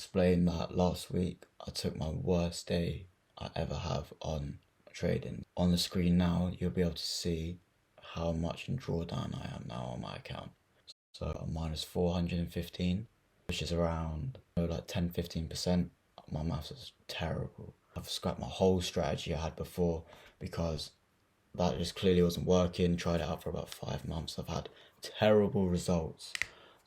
explained that last week I took my worst day I ever have on trading. On the screen now, you'll be able to see how much in drawdown I am now on my account. So I'm minus 415, which is around like 10-15%. My maths is terrible. I've scrapped my whole strategy I had before because that just clearly wasn't working. Tried it out for about 5 months. I've had terrible results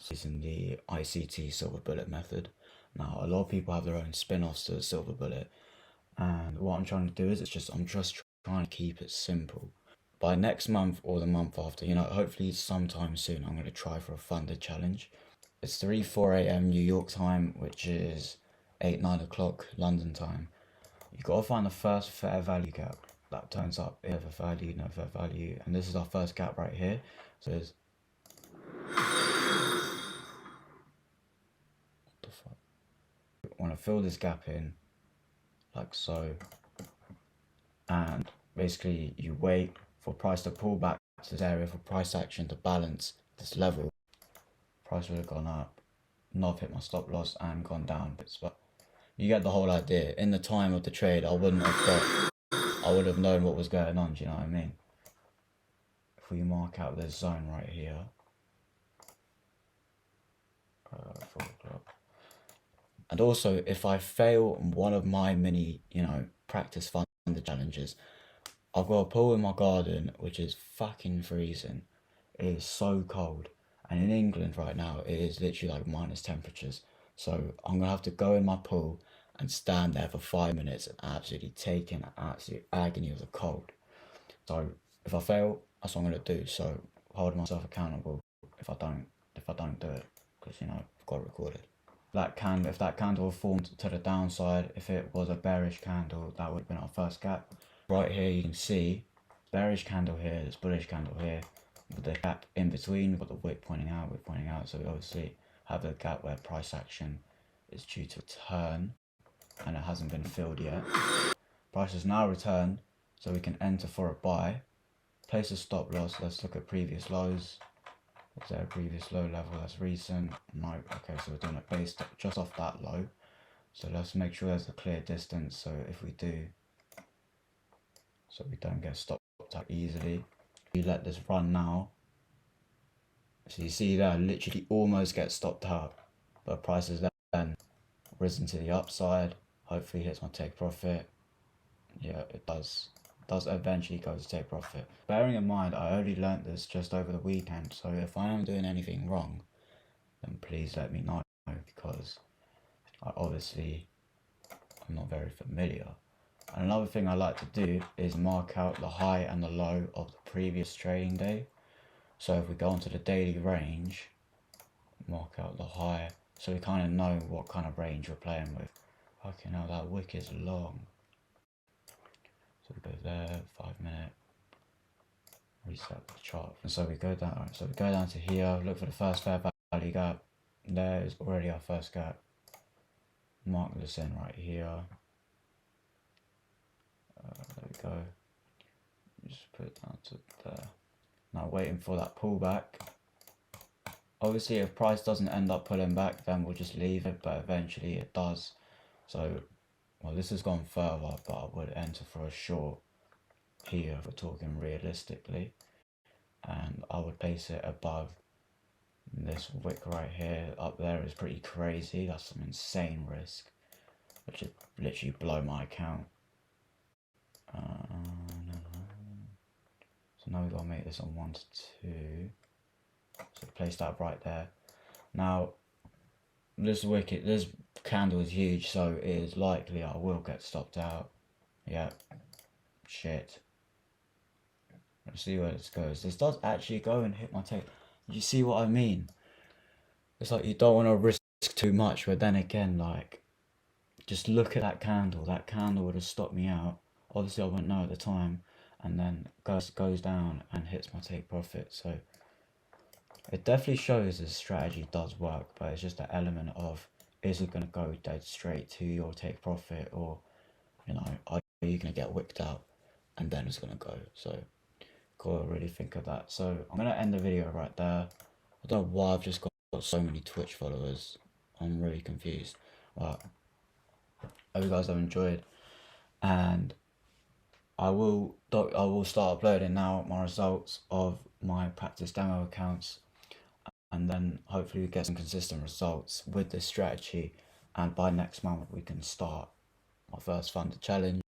using the ICT silver bullet method. Now a lot of people have their own spin-offs to the silver bullet, and what I'm trying to do is I'm just trying to keep it simple. By next month or the month after, hopefully sometime soon, I'm going to try for a funded challenge. It's 3-4 a.m. New York time, which is 8-9 o'clock London time. You've got to find the first fair value gap that turns up. No fair value, no fair value, and this is our first gap right here. So there's want to fill this gap in like so, and basically you wait for price to pull back to this area for price action to balance this level. Price would have gone up, not hit my stop loss, and gone down, but you get the whole idea. In the time of the trade, I would have known what was going on. Do you know what I mean? If we mark out this zone right here, 4 o'clock. And also, if I fail one of my mini, practice funded challenges, I've got a pool in my garden which is fucking freezing. It is so cold, and in England right now it is literally like minus temperatures. So I'm gonna have to go in my pool and stand there for 5 minutes and absolutely take in absolute agony of the cold. So if I fail, that's what I'm gonna do. So hold myself accountable if I don't do it, because I've got it recorded. If that candle formed to the downside, if it was a bearish candle, that would have been our first gap. Right here you can see bearish candle here, this bullish candle here, with the gap in between. We've got the wick pointing out, so we obviously have the gap where price action is due to return, and it hasn't been filled yet. Price has now returned, so we can enter for a buy. Place a stop loss. Let's look at previous lows. Is there a previous low level that's recent? No. Okay, so we're doing it based just off that low. So let's make sure there's a clear distance, so if we do, so we don't get stopped out easily. We let this run now. So you see there, literally almost get stopped out, but price has then risen to the upside. Hopefully hits my take profit. Yeah, it does eventually go to take profit. Bearing in mind, I only learnt this just over the weekend, so if I am doing anything wrong, then please let me know, because I'm not very familiar. And another thing I like to do is mark out the high and the low of the previous trading day. So if we go onto the daily range, mark out the high, so we kind of know what kind of range we're playing with. Okay, now that wick is long. So we go there, 5 minute, reset the chart. And so we go down, to here, look for the first fair value gap. There is already our first gap. Mark this in right here. There we go. Just put it down to there. Now waiting for that pullback. Obviously if price doesn't end up pulling back, then we'll just leave it, but eventually it does. So, well, this has gone further, but I would enter for a short here if we're talking realistically, and I would place it above this wick right here. Up there is pretty crazy. That's some insane risk, which would literally blow my account. So now we've got to make this on 1 to 2. So place that right there. Now this candle is huge, so it is likely I will get stopped out. Yeah, shit. Let's see where this goes. This does actually go and hit my take. You see what I mean? It's like you don't want to risk too much, but then again, like, just look at that candle. That candle would have stopped me out. Obviously I wouldn't know at the time, and then goes down and hits my take profit. So it definitely shows this strategy does work, but it's just an element of, is it going to go dead straight to your take profit, or are you going to get wicked out and then it's going to go? So gotta really think of that. So I'm going to end the video right there. I don't know why I've just got so many Twitch followers. I'm really confused. But I hope you guys have enjoyed, and I will start uploading now my results of my practice demo accounts, and then hopefully we get some consistent results with this strategy, and by next month we can start my first funded challenge.